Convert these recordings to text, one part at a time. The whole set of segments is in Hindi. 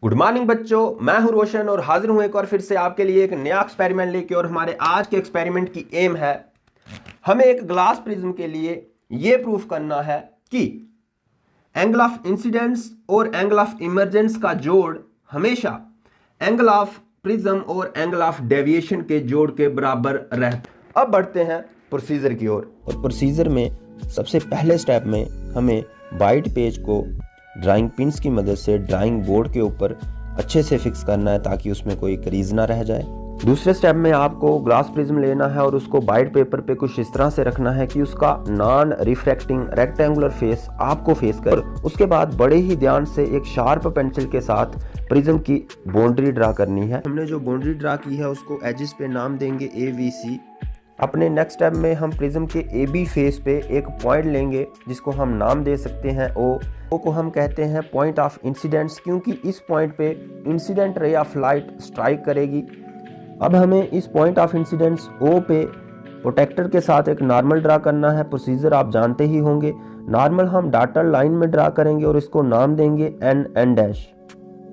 गुड मॉर्निंग बच्चों, मैं हूं रोशन और हाजिर हूं एक और फिर से आपके लिए एक नया एक्सपेरिमेंट लेके। और हमारे आज के एक्सपेरिमेंट की एम है, हमें एक ग्लास प्रिज्म के लिए यह प्रूफ करना है कि एंगल ऑफ इंसिडेंस और एंगल ऑफ इमर्जेंस का जोड़ हमेशा एंगल ऑफ प्रिज्म और एंगल ऑफ डेविएशन के जोड़ के बराबर रहता। अब बढ़ते हैं प्रोसीजर की ओर। और प्रोसीजर में सबसे पहले स्टेप में हमें वाइट पेज को ड्राइंग पिन्स की मदद से ड्राइंग बोर्ड के ऊपर अच्छे से फिक्स करना है ताकि उसमें कोई क्रीज ना रह जाए। दूसरे स्टेप में आपको ग्लास प्रिज्म लेना है और उसको वाइट पेपर पे कुछ इस तरह से रखना है कि उसका नॉन रिफ्रैक्टिंग रेक्टेंगुलर फेस आपको फेस कर। उसके बाद बड़े ही ध्यान से एक शार्प पेंसिल के साथ प्रिज्म की बाउंड्री ड्रा करनी है। हमने जो बाउंड्री ड्रा की है उसको एजेस पे नाम देंगे ABC। अपने नेक्स्ट स्टेप में हम प्रिज्म के AB फेस पे एक पॉइंट लेंगे जिसको हम नाम दे सकते हैं O को हम कहते हैं पॉइंट ऑफ इंसिडेंस, क्योंकि इस पॉइंट पे incident ray of light strike करेगी। अब हमें इस पॉइंट ऑफ इंसिडेंस O पे प्रोटेक्टर के साथ एक नॉर्मल ड्रा करना है। प्रोसीजर आप जानते ही होंगे। नॉर्मल हम डॉटेड लाइन में ड्रा करेंगे और इसको नाम देंगे N'।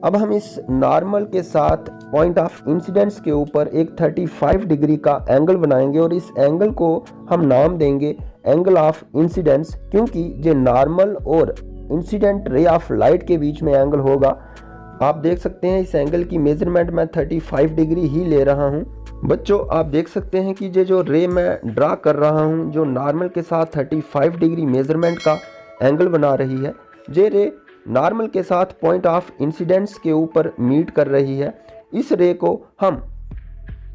अब हम इस नॉर्मल के साथ पॉइंट ऑफ इंसिडेंस के ऊपर एक 35 डिग्री का एंगल बनाएंगे और इस एंगल को हम नाम देंगे एंगल ऑफ इंसिडेंस, क्योंकि ये नॉर्मल और इंसिडेंट रे ऑफ लाइट के बीच में एंगल होगा। आप देख सकते हैं इस एंगल की मेजरमेंट मैं 35 डिग्री ही ले रहा हूं। बच्चों आप देख सकते हैं कि ये जो रे मैं ड्रा कर रहा हूं जो नॉर्मल के साथ 35 डिग्री मेजरमेंट का एंगल बना रही है, ये रे नॉर्मल के साथ पॉइंट ऑफ इंसिडेंस के ऊपर मीट कर रही है। इस रे को हम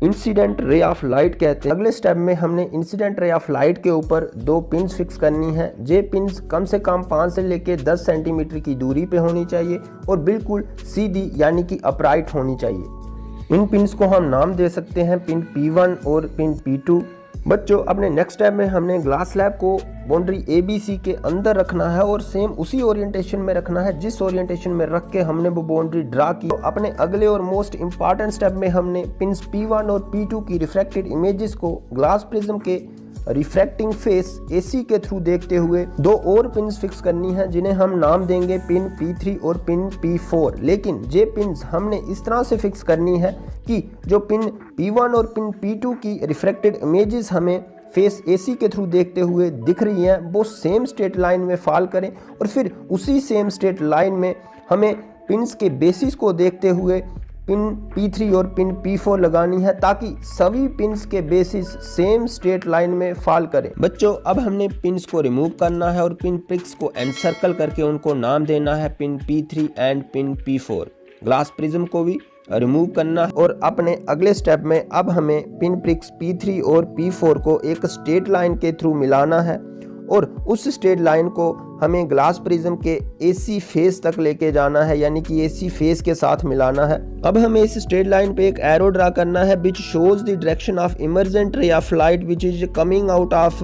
इंसिडेंट रे ऑफ लाइट कहते हैं। अगले स्टेप में हमने इंसिडेंट रे ऑफ लाइट के ऊपर 2 पिन्स फिक्स करनी है। ये पिन्स कम से कम 5 से लेके 10 सेंटीमीटर की दूरी पे होनी चाहिए और बिल्कुल सीधी यानी कि अपराइट होनी चाहिए। इन पिन्स को हम नाम दे सकते हैं पिन P1 और पिन P2। बच्चों अपने नेक्स्ट स्टेप में हमने ग्लास स्लैब को बाउंड्री ABC के अंदर रखना है और सेम उसी ओरिएंटेशन में रखना है जिस ओरिएंटेशन में रख के हमने वो बाउंड्री ड्रा की। तो अपने अगले और मोस्ट इंपॉर्टेंट स्टेप में हमने पिन्स P1 और P2 की रिफ्रैक्टेड इमेजेस को ग्लास प्रिज्म के रिफ्रैक्टिंग फेस AC के थ्रू देखते हुए 2 और पिन्स फिक्स करनी है जिन्हें हम नाम देंगे पिन P3 और पिन P4। लेकिन ये पिन्स हमने इस तरह से फिक्स करनी है कि जो पिन P1 और पिन P2 की रिफ्रैक्टेड इमेजेस हमें फेस AC के थ्रू देखते हुए दिख रही हैं वो सेम स्ट्रेट लाइन में फॉल करें और फिर उसी सेम स्ट्रेट लाइन में हमें पिन्स के बेसिस को देखते हुए पिन P3 और पिन P4 लगानी है ताकि सभी पिन्स के बेसिस सेम स्ट्रेट लाइन में फॉल करें। बच्चों अब हमने पिन्स को रिमूव करना है और पिन प्रिक्स को एनसर्कल करके उनको नाम देना है pin P3 and pin P4। Glass prism को भी रिमूव करना है और अपने अगले स्टेप में अब हमें पिन प्रिक्स P3 और P4 को एक स्ट्रेट लाइन के थ्रू मिलाना है और उस स्ट्रेट लाइन को हमें ग्लास प्रिज्म के AC फेस तक लेके जाना है, यानी कि AC फेस के साथ मिलाना है। अब हमें इस स्ट्रेट लाइन पे एक एरो ड्रा करना है which shows the direction of emergent ray of light which is coming out of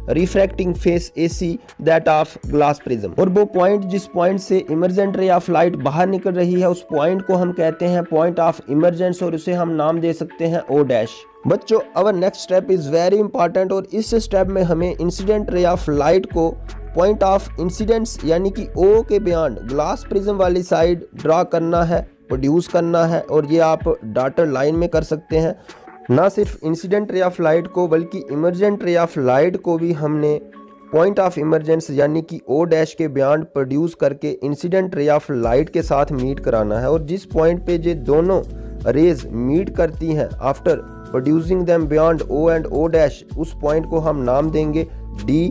refracting face AC that of glass prism. और वो पॉइंट जिस पॉइंट से इमर्जेंट रे ऑफ लाइट बाहर निकल रही है उस पॉइंट को हम कहते हैं पॉइंट ऑफ इमर्जेंस और उसे हम नाम दे सकते हैं O'। बच्चों our next step is very important और इस स्टेप में हमें इंसिडेंट रे ऑफ लाइट को पॉइंट ऑफ इंसिडेंस यानी कि O के बियॉन्ड ग्लास प्रिज्म वाली साइड ड्रा करना है, प्रोड्यूस करना है। और ये आप डॉटेड लाइन में कर सकते हैं। ना सिर्फ इंसिडेंट रे ऑफ लाइट को बल्कि इमर्जेंट रे ऑफ लाइट को भी हमने पॉइंट ऑफ इमर्जेंस यानी कि O' के बियॉन्ड प्रोड्यूस करके इंसिडेंट रे ऑफ लाइट के साथ मीट कराना है। और जिस पॉइंट पे ये दोनों रेज मीट करती हैं after producing them beyond O and O', उस पॉइंट को हम नाम देंगे D।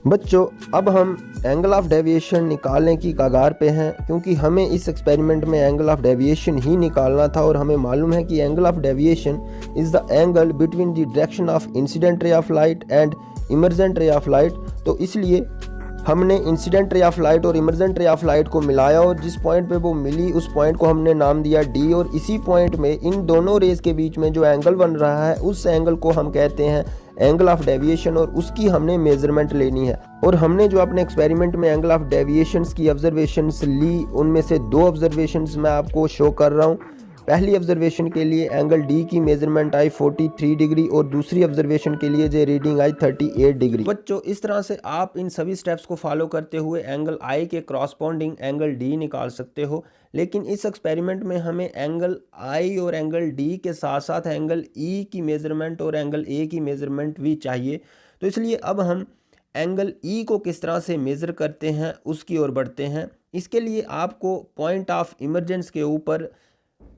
बच्चों अब हम एंगल ऑफ डेविएशन निकालने की कगार पे हैं, क्योंकि हमें इस एक्सपेरिमेंट में एंगल ऑफ डेविएशन ही निकालना था और हमें मालूम है कि angle of deviation is the angle between the direction of incident ray of light and emergent ray of light. तो इसलिए हमने इंसिडेंट रे ऑफ लाइट और इमर्जेंट रे ऑफ लाइट को मिलाया और जिस पॉइंट पे वो मिली उस पॉइंट को हमने नाम दिया D। और इसी पॉइंट में इन दोनों रेज के बीच में जो एंगल बन रहा है उस एंगल को हम कहते हैं एंगल ऑफ डेविएशन और उसकी हमने मेजरमेंट लेनी है। और हमने जो अपने एक्सपेरिमेंट में एंगल ऑफ डेविएशंस की ऑब्जर्वेशंस ली उनमें से 2 ऑब्जर्वेशंस मैं आपको शो कर रहा हूँ। पहली ऑब्जर्वेशन के लिए एंगल डी की मेजरमेंट आई 43 डिग्री और दूसरी ऑब्जर्वेशन के लिए जो रीडिंग आई 38 डिग्री। बच्चों इस तरह से आप इन सभी स्टेप्स को फॉलो करते हुए एंगल आई के क्रॉसपॉन्डिंग एंगल डी निकाल सकते हो। लेकिन इस एक्सपेरिमेंट में हमें एंगल आई और एंगल डी के साथ साथ एंगल ई की मेजरमेंट और एंगल ए की मेजरमेंट भी चाहिए। तो इसलिए अब हम एंगल ई को किस तरह से मेज़र करते हैं उसकी ओर बढ़ते हैं। इसके लिए आपको पॉइंट ऑफ इमरजेंस के ऊपर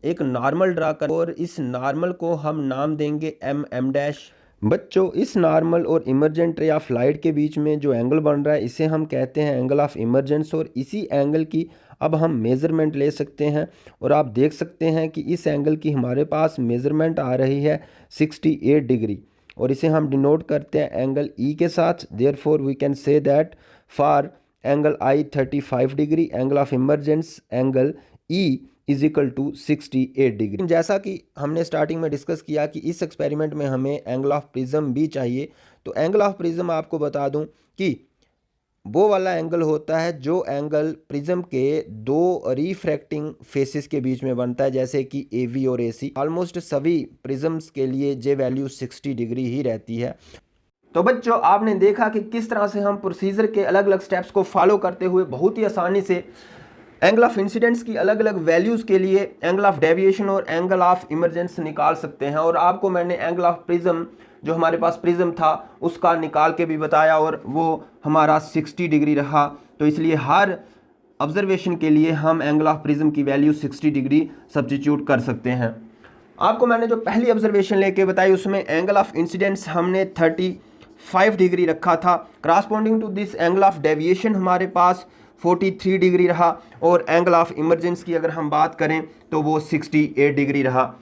एक नॉर्मल ड्रा कर और इस नॉर्मल को हम नाम देंगे एम डैश। बच्चों इस नॉर्मल और इमरजेंट रे ऑफ लाइट के बीच में जो एंगल बन रहा है इसे हम कहते हैं एंगल ऑफ इमरजेंस और इसी एंगल की अब हम मेज़रमेंट ले सकते हैं। और आप देख सकते हैं कि इस एंगल की हमारे पास मेज़रमेंट आ रही है 68 डिग्री और इसे हम डिनोट करते हैं एंगल ई के साथ। Therefore we can say that for angle i 35 degree angle of emergence angle e is equal to 68 degree. जैसा कि हमने स्टार्टिंग में डिस्कस किया कि इस एक्सपेरिमेंट में हमें एंगल ऑफ प्रिज्म भी चाहिए। तो एंगल ऑफ प्रिज्म आपको बता दूं कि वो वाला एंगल होता है जो एंगल प्रिज्म के दो रिफ्रैक्टिंग फेसेस के बीच में बनता है, जैसे कि AV और AC। ऑलमोस्ट सभी प्रिज्म्स के लिए जे वैल्यू 60 डिग्री ही रहती है। तो बच्चों आपने देखा कि किस तरह से हम प्रोसीजर के अलग अलग स्टेप्स को फॉलो करते हुए बहुत ही आसानी से एंगल ऑफ इंसिडेंस की अलग अलग वैल्यूज़ के लिए एंगल ऑफ डेविएशन और एंगल ऑफ इमरजेंस निकाल सकते हैं। और आपको मैंने एंगल ऑफ प्रिज्म जो हमारे पास प्रिज्म था उसका निकाल के भी बताया और वो हमारा 60 डिग्री रहा। तो इसलिए हर ऑब्जर्वेशन के लिए हम एंगल ऑफ प्रिज्म की वैल्यू 60 डिग्री सब्स्टिट्यूट कर सकते हैं। आपको मैंने जो पहली ऑब्जर्वेशन लेके बताई उसमें एंगल ऑफ इंसिडेंस हमने 35 डिग्री रखा था। Corresponding to this angle of deviation हमारे पास 43 डिग्री रहा और एंगल ऑफ इमरजेंस की अगर हम बात करें तो वो 68 डिग्री रहा।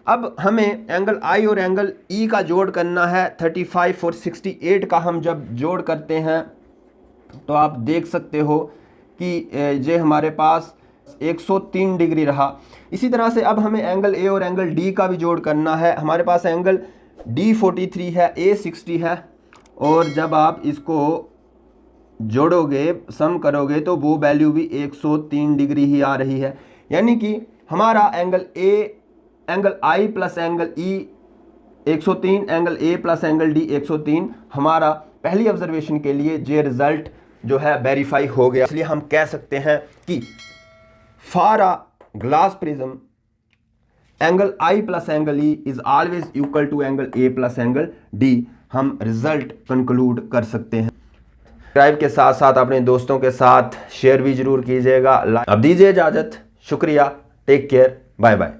अब हमें एंगल आई और एंगल ई का जोड़ करना है। 35 और 68 का हम जब जोड़ करते हैं तो आप देख सकते हो कि ये हमारे पास 103 डिग्री रहा। इसी तरह से अब हमें एंगल ए और एंगल डी का भी जोड़ करना है। हमारे पास एंगल डी 43 है, ए 60 है और जब आप इसको जोड़ोगे सम करोगे तो वो वैल्यू भी 103 डिग्री ही आ रही है। यानी कि हमारा angle i plus angle E 103, angle a plus angle D 103 हमारा पहली ऑब्जर्वेशन के लिए जे रिजल्ट जो है वेरीफाई हो गया। इसलिए हम कह सकते हैं कि for a glass prism angle i plus angle e is always equal to angle a plus angle d. हम रिजल्ट कंक्लूड कर सकते हैं। सब्सक्राइब के साथ साथ अपने दोस्तों के साथ शेयर भी जरूर कीजिएगा। अब दीजिए इजाजत। शुक्रिया। Take care. Bye bye.